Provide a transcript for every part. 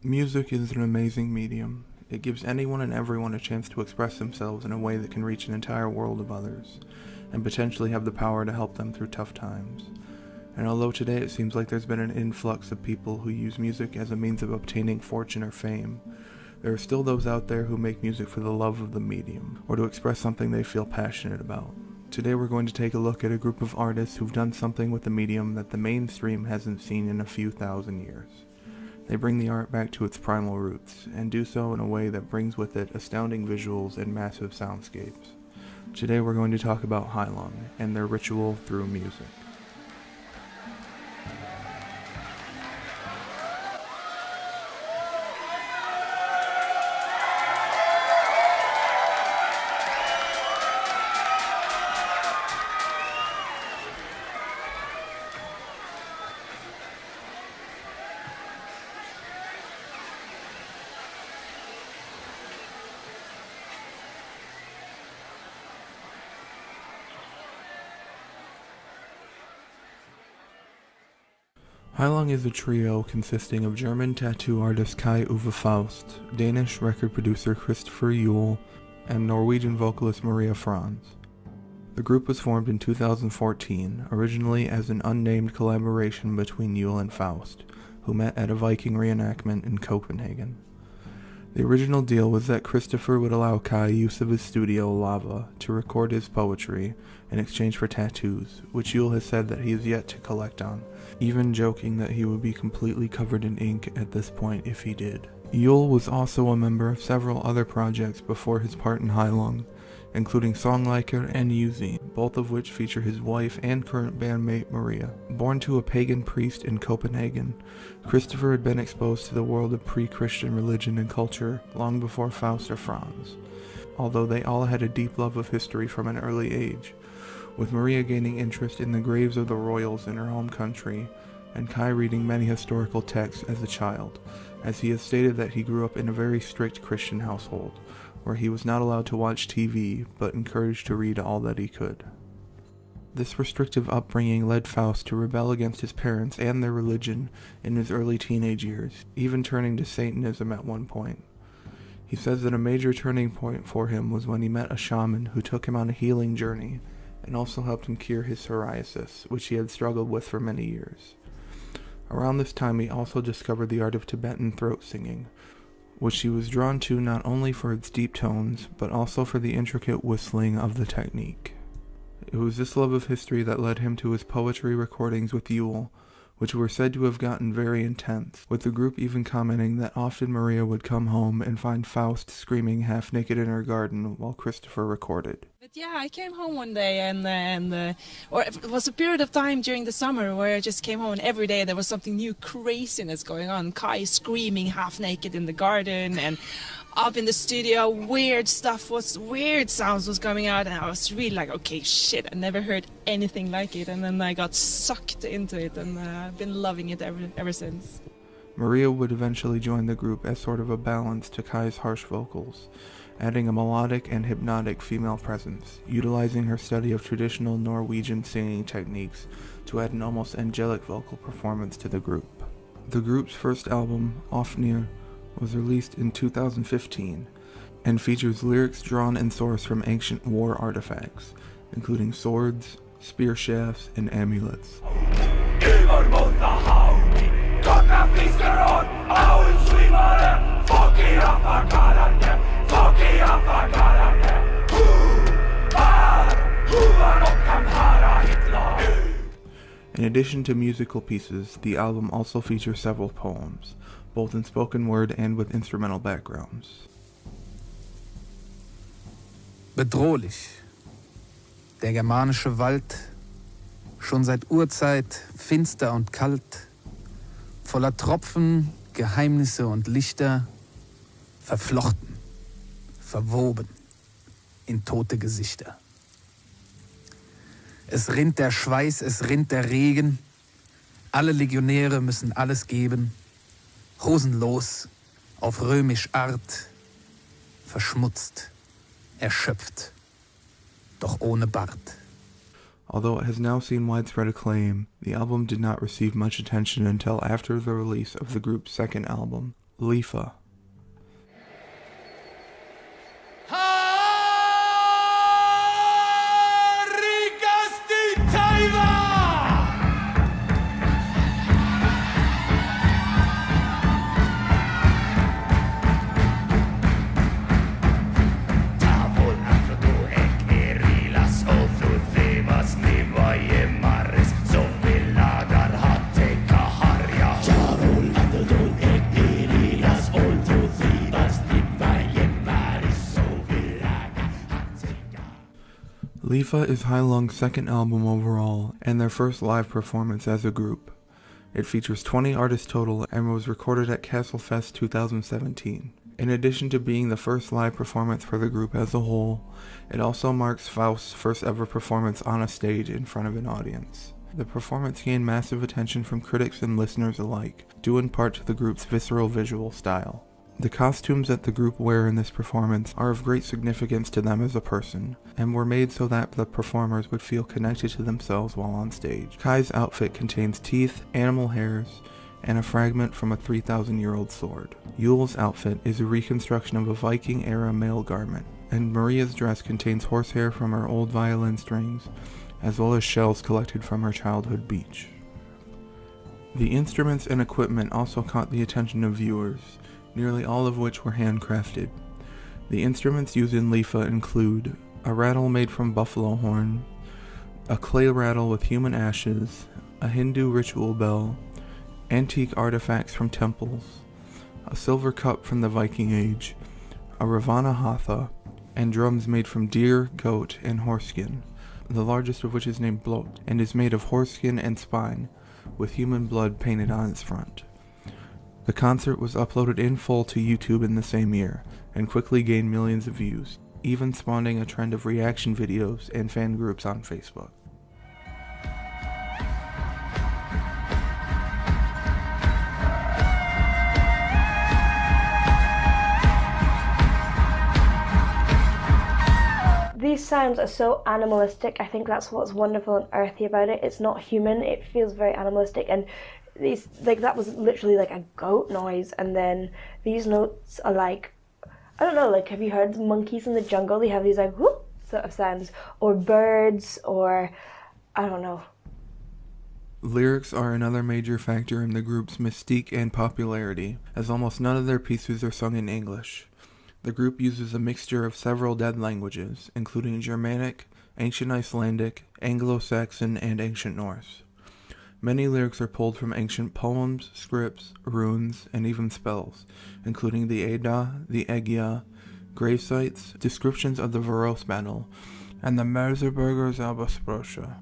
Music is an amazing medium. It gives anyone and everyone a chance to express themselves in a way that can reach an entire world of others, and potentially have the power to help them through tough times. And although today it seems like there's been an influx of people who use music as a means of obtaining fortune or fame, there are still those out there who make music for the love of the medium, or to express something they feel passionate about. Today we're going to take a look at a group of artists who've done something with the medium that the mainstream hasn't seen in a few thousand years. They bring the art back to its primal roots, and do so in a way that brings with it astounding visuals and massive soundscapes. Today we're going to talk about Heilung and their ritual through music. Heilung is a trio consisting of German tattoo artist Kai-Uwe Faust, Danish record producer Christopher Yoel, and Norwegian vocalist Maria Franz. The group was formed in 2014, originally as an unnamed collaboration between Yoel and Faust, who met at a Viking reenactment in Copenhagen. The original deal was that Christopher would allow Kai use of his studio, Lava, to record his poetry in exchange for tattoos, which Yoel has said that he is yet to collect on, even joking that he would be completely covered in ink at this point if he did. Yoel was also a member of several other projects before his part in Heilung, including Songleiker and Yuzi, both of which feature his wife and current bandmate Maria. Born to a pagan priest in Copenhagen, Christopher had been exposed to the world of pre-Christian religion and culture long before Faust or Franz, although they all had a deep love of history from an early age, with Maria gaining interest in the graves of the royals in her home country, and Kai reading many historical texts as a child, as he has stated that he grew up in a very strict Christian household, where he was not allowed to watch TV, but encouraged to read all that he could. This restrictive upbringing led Faust to rebel against his parents and their religion in his early teenage years, even turning to Satanism at one point. He says that a major turning point for him was when he met a shaman who took him on a healing journey, and also helped him cure his psoriasis, which he had struggled with for many years. Around this time he also discovered the art of Tibetan throat singing, which he was drawn to not only for its deep tones, but also for the intricate whistling of the technique. It was this love of history that led him to his poetry recordings with Yoel, which were said to have gotten very intense, with the group even commenting that often Maria would come home and find Faust screaming half naked in her garden while Christopher recorded. But yeah, I came home one day or it was a period of time during the summer where I just came home and every day there was something new craziness going on. Kai screaming half naked in the garden, and up in the studio weird sounds was coming out, and I was really like, okay, shit, I never heard anything like it, and then I got sucked into it, and I've been loving it ever since. Maria would eventually join the group as sort of a balance to Kai's harsh vocals, adding a melodic and hypnotic female presence, utilizing her study of traditional Norwegian singing techniques to add an almost angelic vocal performance to the group. The group's first album, Ofnir, was released in 2015 and features lyrics drawn and sourced from ancient war artifacts, including swords, spear shafts, and amulets. In addition to musical pieces, the album also features several poems, both in spoken word and with instrumental backgrounds. Bedrohlich. Der germanische Wald, schon seit Urzeit finster und kalt, voller Tropfen, Geheimnisse und Lichter, verflochten, verwoben in tote Gesichter. Es rinnt der Schweiß, es rinnt der Regen, alle Legionäre müssen alles geben, hosenlos, auf römisch Art, verschmutzt, erschöpft, doch ohne Bart. Although it has now seen widespread acclaim, the album did not receive much attention until after the release of the group's second album, Lifa. Lifa is Heilung's second album overall, and their first live performance as a group. It features 20 artists total and was recorded at Castlefest 2017. In addition to being the first live performance for the group as a whole, it also marks Faust's first ever performance on a stage in front of an audience. The performance gained massive attention from critics and listeners alike, due in part to the group's visceral visual style. The costumes that the group wear in this performance are of great significance to them as a person, and were made so that the performers would feel connected to themselves while on stage. Kai's outfit contains teeth, animal hairs, and a fragment from a 3,000-year-old sword. Yule's outfit is a reconstruction of a Viking-era male garment, and Maria's dress contains horsehair from her old violin strings, as well as shells collected from her childhood beach. The instruments and equipment also caught the attention of viewers, nearly all of which were handcrafted. The instruments used in Lifa include a rattle made from buffalo horn, a clay rattle with human ashes, a Hindu ritual bell, antique artifacts from temples, a silver cup from the Viking Age, a Ravana hatha, and drums made from deer, goat, and horseskin, the largest of which is named Blot, and is made of horseskin and spine, with human blood painted on its front. The concert was uploaded in full to YouTube in the same year, and quickly gained millions of views, even spawning a trend of reaction videos and fan groups on Facebook. These sounds are so animalistic. I think that's what's wonderful and earthy about it. It's not human, it feels very animalistic, and these, like, that was literally like a goat noise, and then these notes are like, I don't know, like, have you heard monkeys in the jungle? They have these like whoop sort of sounds, or birds, or I don't know. Lyrics are another major factor in the group's mystique and popularity, as almost none of their pieces are sung in English. The group uses a mixture of several dead languages, including Germanic, Ancient Icelandic, Anglo-Saxon, and Ancient Norse. Many lyrics are pulled from ancient poems, scripts, runes, and even spells, including the Edda, the Egya, grave sites, descriptions of the Varos battle, and the Merseburger Zaubersproche.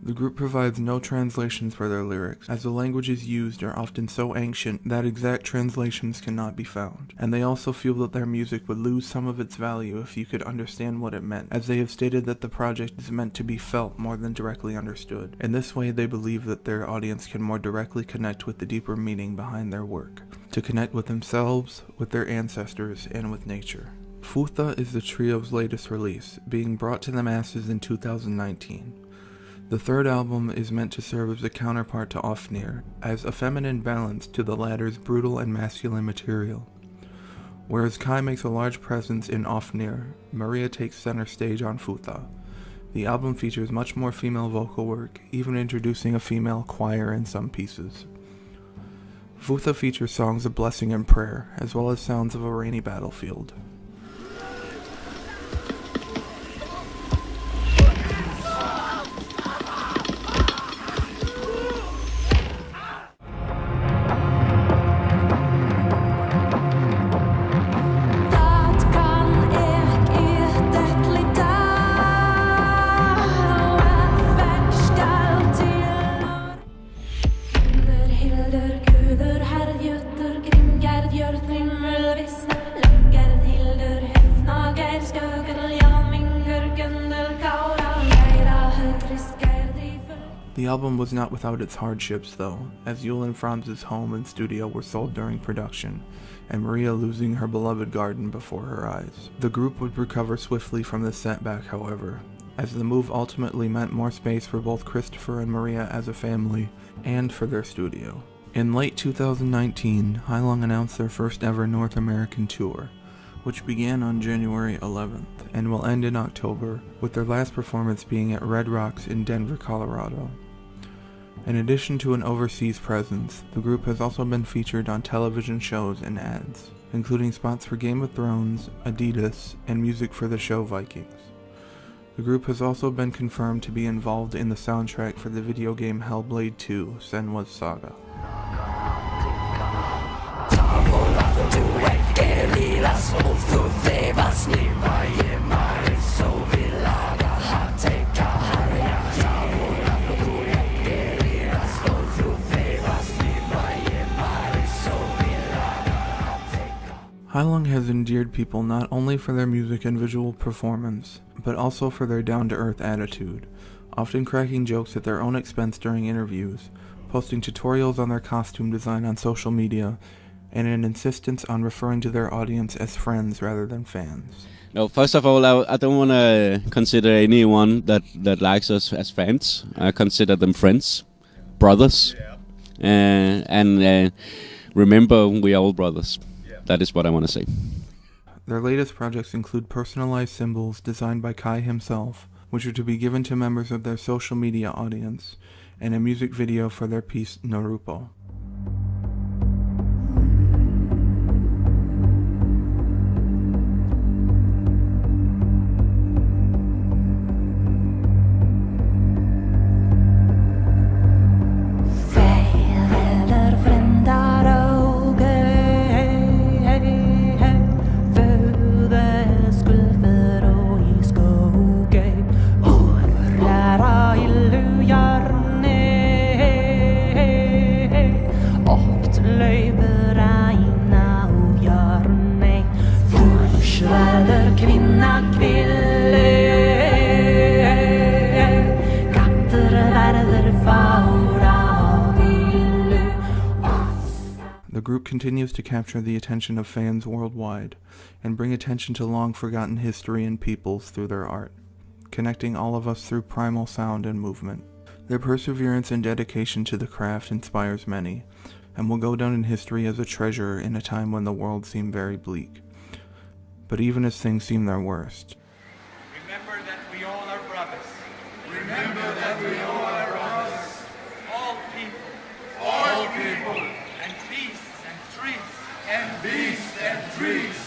The group provides no translations for their lyrics, as the languages used are often so ancient that exact translations cannot be found, and they also feel that their music would lose some of its value if you could understand what it meant, as they have stated that the project is meant to be felt more than directly understood. In this way, they believe that their audience can more directly connect with the deeper meaning behind their work, to connect with themselves, with their ancestors, and with nature. Futha is the trio's latest release, being brought to the masses in 2019. The third album is meant to serve as a counterpart to Ofnir, as a feminine balance to the latter's brutal and masculine material. Whereas Kai makes a large presence in Ofnir, Maria takes center stage on Futha. The album features much more female vocal work, even introducing a female choir in some pieces. Futha features songs of blessing and prayer, as well as sounds of a rainy battlefield. The album was not without its hardships, though, as Yule and Franz's home and studio were sold during production, and Maria losing her beloved garden before her eyes. The group would recover swiftly from this setback, however, as the move ultimately meant more space for both Christopher and Maria as a family, and for their studio. In late 2019, Heilung announced their first ever North American tour, which began on January 11th and will end in October, with their last performance being at Red Rocks in Denver, Colorado. In addition to an overseas presence, the group has also been featured on television shows and ads, including spots for Game of Thrones, Adidas, and music for the show Vikings. The group has also been confirmed to be involved in the soundtrack for the video game Hellblade 2: Senua's Saga. Heilung has endeared people not only for their music and visual performance, but also for their down-to-earth attitude, often cracking jokes at their own expense during interviews, posting tutorials on their costume design on social media, and an insistence on referring to their audience as friends rather than fans. No, first of all, I don't want to consider anyone that likes us as fans. I consider them friends, brothers, and remember, we are all brothers. That is what I want to say. Their latest projects include personalized symbols designed by Kai himself, which are to be given to members of their social media audience, and a music video for their piece Narupo. The group continues to capture the attention of fans worldwide and bring attention to long-forgotten history and peoples through their art, connecting all of us through primal sound and movement. Their perseverance and dedication to the craft inspires many, and will go down in history as a treasure in a time when the world seemed very bleak. But even as things seem their worst, remember that we all are brothers. Remember that we all are brothers. All people. And beasts and trees.